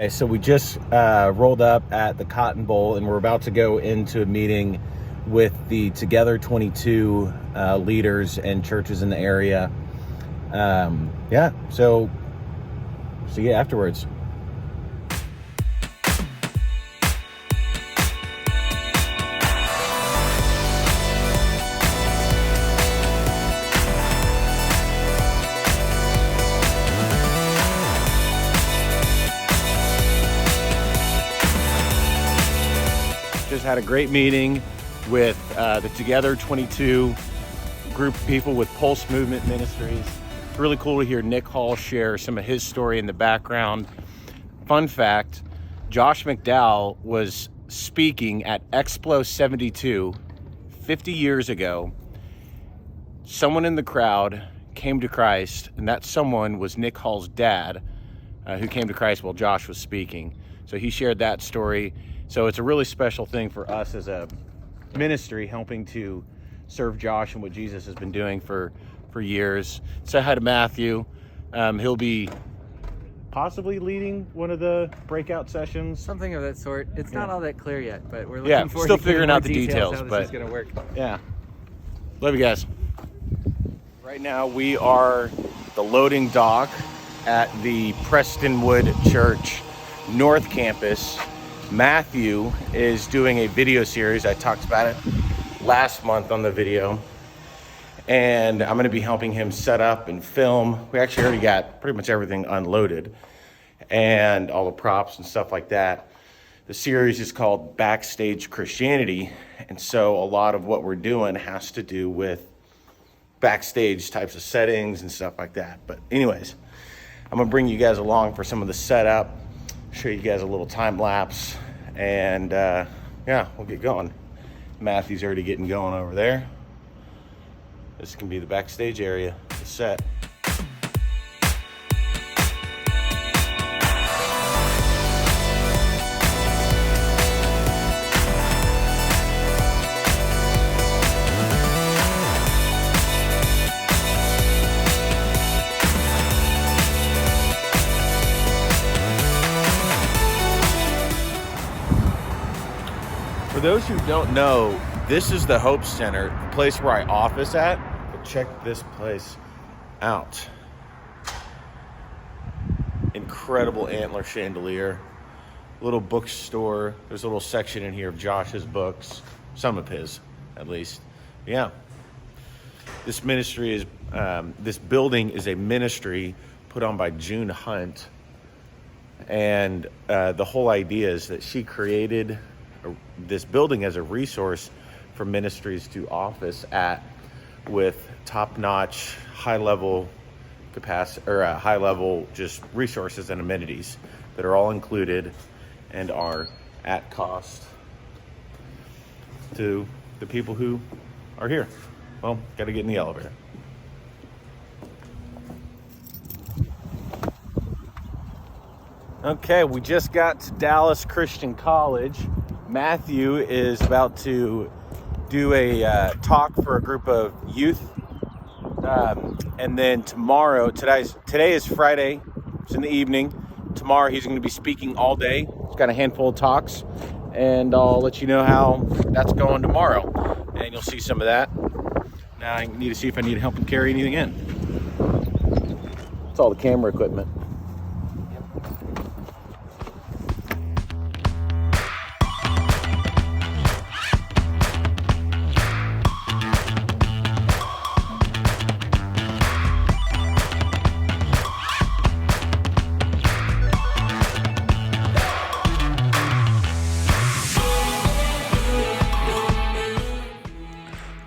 Okay, so we just rolled up at the Cotton Bowl, and we're about to go into a meeting with the Together 22 leaders and churches in the area. Yeah, so see you afterwards. Just had a great meeting with the Together 22 group of people with Pulse Movement Ministries. It's really cool to hear Nick Hall share some of his story in the background. Fun fact, Josh McDowell was speaking at Explo 72 50 years ago. Someone in the crowd came to Christ, and that someone was Nick Hall's dad, who came to Christ while Josh was speaking. So he shared that story. So it's a really special thing for us as a ministry, helping to serve Josh and what Jesus has been doing for years. Say hi to Matthew. He'll be possibly leading one of the breakout sessions. Something of that sort. It's not all that clear yet, but we're looking forward still to figuring out the details, how but this is going to work. Yeah. Love you guys. Right now we are the loading dock at the Prestonwood Church North Campus. Matthew is doing a video series. I talked about it last month on the video, and I'm going to be helping him set up and film. We actually already got pretty much everything unloaded and all the props and stuff like that. The series is called Backstage Christianity, and so a lot of what we're doing has to do with backstage types of settings and stuff like that. But anyways, I'm gonna bring you guys along for some of the setup, show you guys a little time lapse, and yeah, we'll get going. Matthew's already getting going over there. This can be the backstage area, the set. For those who don't know, this is the Hope Center, the place where I office at. But check this place out. Incredible antler chandelier. Little bookstore. There's a little section in here of Josh's books. Some of his, at least. Yeah. This ministry is, this building is a ministry put on by June Hunt. And the whole idea is that she created this building as a resource for ministries to office at, with top-notch, high-level capacity, or high-level just resources and amenities that are all included and are at cost to the people who are here. Well, got to get in the elevator. Okay, we just got to Dallas Christian College. Matthew is about to do a talk for a group of youth, and then tomorrow, today is Friday, it's in the evening. Tomorrow he's going to be speaking all day. He's got a handful of talks, and I'll let you know how that's going tomorrow, and you'll see some of that. Now I need to see if I need help him carry anything in. It's all the camera equipment.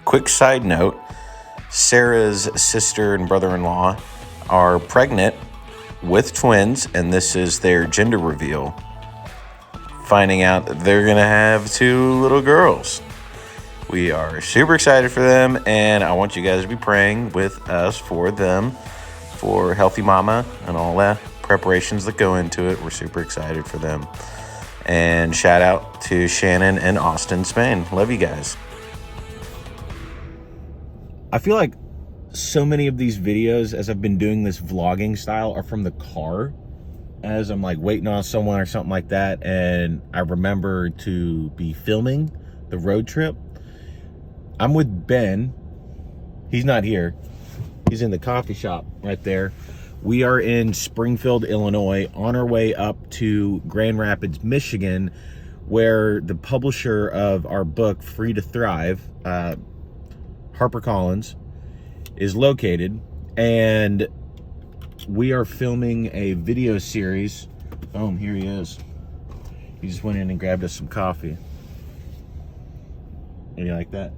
Quick side note, Sarah's sister and brother-in-law are pregnant with twins, and this is their gender reveal. Finding out that they're going to have 2 little girls. We are super excited for them, and I want you guys to be praying with us for them, for healthy mama and all that preparations that go into it. We're super excited for them. And shout out to Shannon and Austin, Spain. Love you guys. I feel like so many of these videos, as I've been doing this vlogging style, are from the car. as I'm like waiting on someone or something like that, and I remember to be filming the road trip. I'm with Ben. He's not here. He's in the coffee shop right there. We are in Springfield, Illinois, on our way up to Grand Rapids, Michigan, where the publisher of our book, Free to Thrive, HarperCollins, is located. And we are filming a video series. Boom, here he is. He just went in and grabbed us some coffee. How do you like that?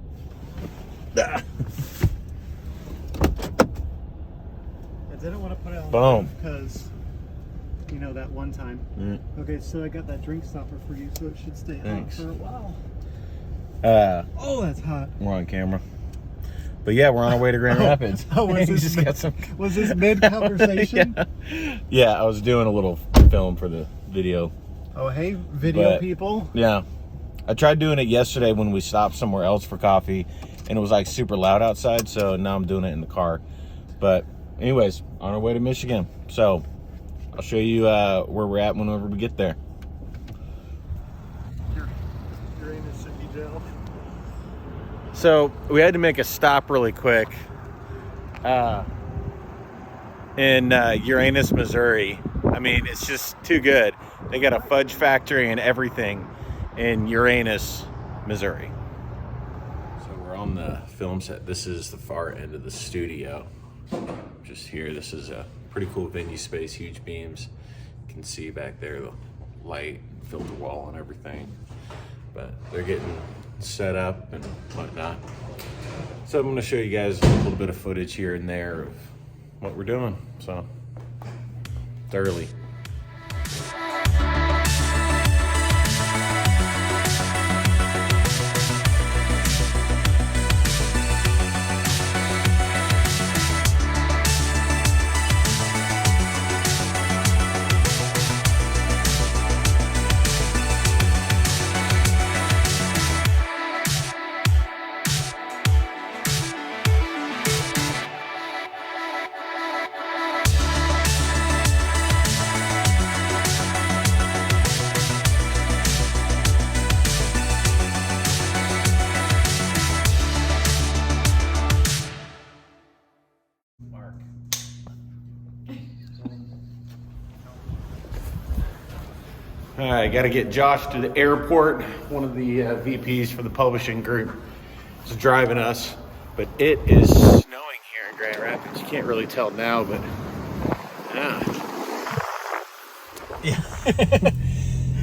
I didn't want to put it on Boom. because, you know, that one time. Okay, so I got that drink stopper for you, so it should stay Thanks. hot for a while. Oh, that's hot. We're on camera. But yeah, we're on our way to Grand Rapids. Was He this just mid- got some... Was this mid-conversation? Yeah, I was doing a little film for the video. Oh, hey, video But- people. Yeah. I tried doing it yesterday when we stopped somewhere else for coffee, and it was like super loud outside, so now I'm doing it in the car. But anyways, on our way to Michigan. So I'll show you where we're at whenever we get there. You're in a city jail. So we had to make a stop really quick in Uranus, Missouri. I mean, it's just too good. They got a fudge factory and everything in Uranus, Missouri. So we're on the film set. This is the far end of the studio. Just here, this is a pretty cool venue space, huge beams. You can see back there the light, filter wall and everything. But they're getting set up and whatnot. So I'm going to show you guys a little bit of footage here and there of what we're doing. So it's early. All right, got to get Josh to the airport. One of the VPs for the publishing group is driving us, but it is snowing here in Grand Rapids. You can't really tell now, but yeah.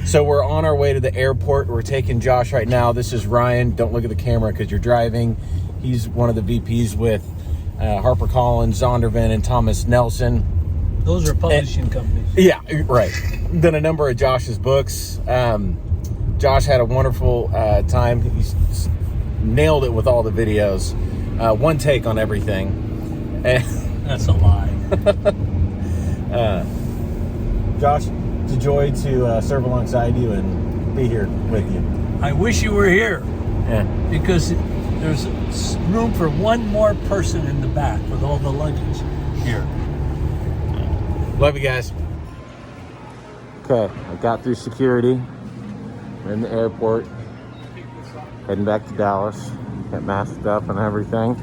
So we're on our way to the airport. We're taking Josh right now. This is Ryan. Don't look at the camera because you're driving. He's one of the VPs with HarperCollins, Zondervan, and Thomas Nelson. Those are publishing companies. Yeah, right. Done a number of Josh's books. Josh had a wonderful time. He's nailed it with all the videos. One take on everything. That's a lie. Josh, it's a joy to serve alongside you and be here with you. I wish you were here Yeah. because there's room for one more person in the back with all the luggage here. Love you guys. Okay, I got through security. We're in the airport. Heading back to Dallas. Got masked up and everything.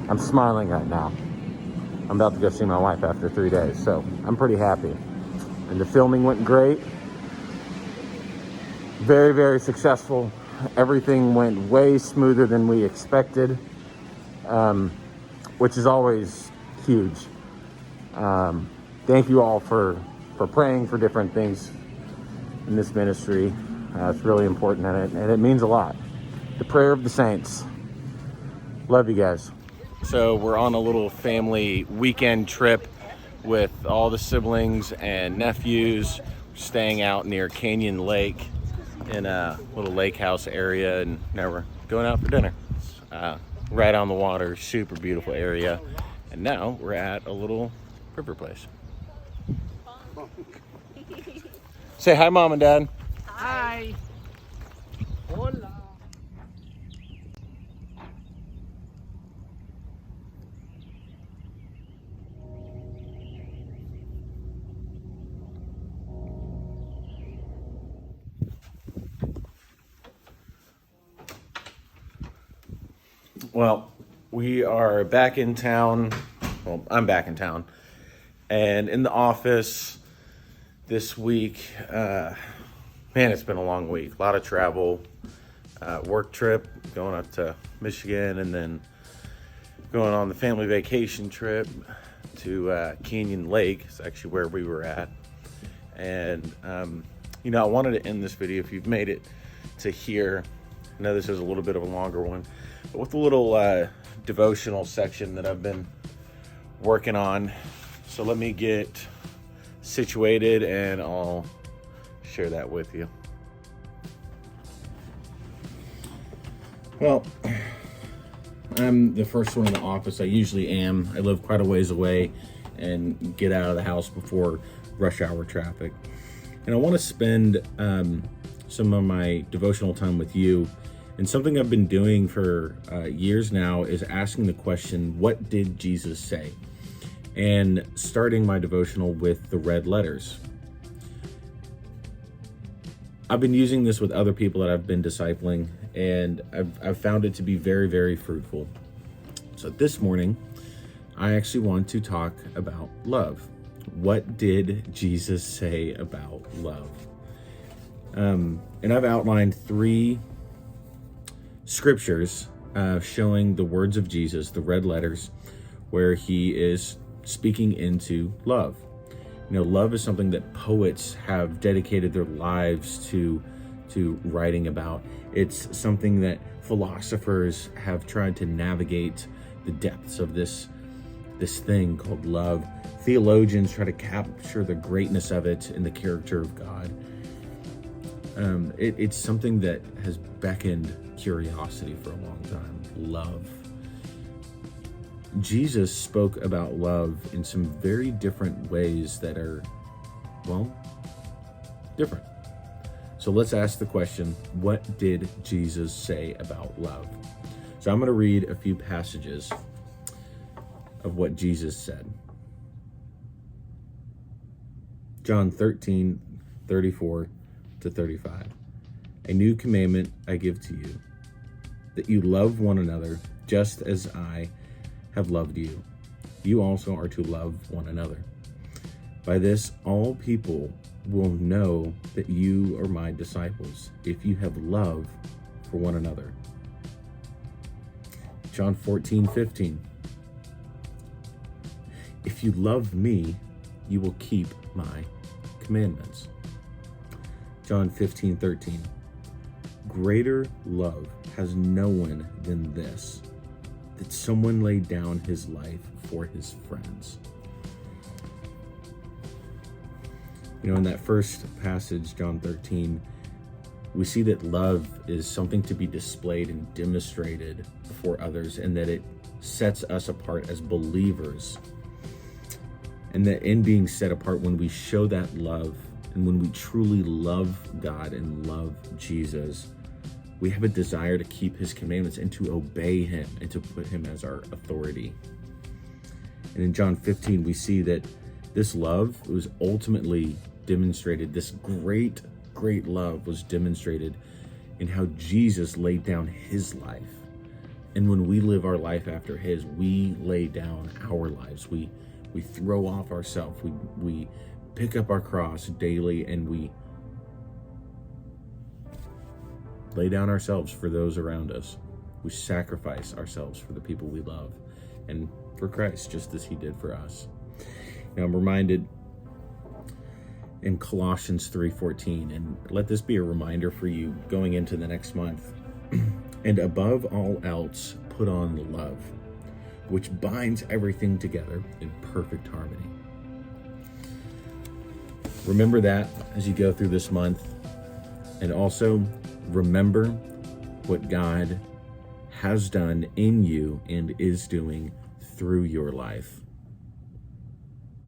I'm smiling right now. I'm about to go see my wife after 3 days, so I'm pretty happy. And the filming went great. Very, very successful. Everything went way smoother than we expected, which is always huge. Thank you all for praying for different things in this ministry. It's really important, and it means a lot. The prayer of the saints. Love you guys. So we're on a little family weekend trip with all the siblings and nephews, staying out near Canyon Lake in a little lake house area, and now we're going out for dinner. Right on the water, super beautiful area. And now we're at a little river place. Say hi, Mom and Dad. Hi. Hola. Well, we are back in town. Well, I'm back in town. And in the office this week, man, it's been a long week. A lot of travel, work trip, going up to Michigan, and then going on the family vacation trip to Canyon Lake. It's actually where we were at. And, you know, I wanted to end this video, if you've made it to here. I know this is a little bit of a longer one, but with a little devotional section that I've been working on. So let me get situated and I'll share that with you. Well, I'm the first one in the office. I usually am. I live quite a ways away and get out of the house before rush hour traffic. And I want to spend some of my devotional time with you. And something I've been doing for years now is asking the question, what did Jesus say? And starting my devotional with the red letters. I've been using this with other people that I've been discipling, and I've found it to be very, very fruitful. So this morning, I actually want to talk about love. What did Jesus say about love? And I've outlined 3 scriptures showing the words of Jesus, the red letters, where he is speaking into love. You know, love is something that poets have dedicated their lives to writing about. It's something that philosophers have tried to navigate the depths of this thing called love. Theologians try to capture the greatness of it in the character of God. It's something that has beckoned curiosity for a long time. Love. Jesus spoke about love in some very different ways that are, well, different. So let's ask the question, what did Jesus say about love? So I'm going to read a few passages of what Jesus said. John 13:34-35. A new commandment I give to you, that you love one another just as I have loved you. You also are to love one another. By this, all people will know that you are my disciples, if you have love for one another. John 14:15. If you love me, you will keep my commandments. John 15:13. Greater love has no one than this, that someone laid down his life for his friends. You know, in that first passage, John 13, we see that love is something to be displayed and demonstrated before others, and that it sets us apart as believers. And that in being set apart, when we show that love, and when we truly love God and love Jesus, we have a desire to keep his commandments and to obey him and to put him as our authority. And in John 15, we see that this love was ultimately demonstrated. This great, great love was demonstrated in how Jesus laid down his life. And when we live our life after his, we lay down our lives. We throw off ourselves. We pick up our cross daily, and we lay down ourselves for those around us. We sacrifice ourselves for the people we love and for Christ, just as he did for us. Now, I'm reminded in Colossians 3:14, and let this be a reminder for you going into the next month. And above all else, put on love, which binds everything together in perfect harmony. Remember that as you go through this month. And also remember what God has done in you and is doing through your life.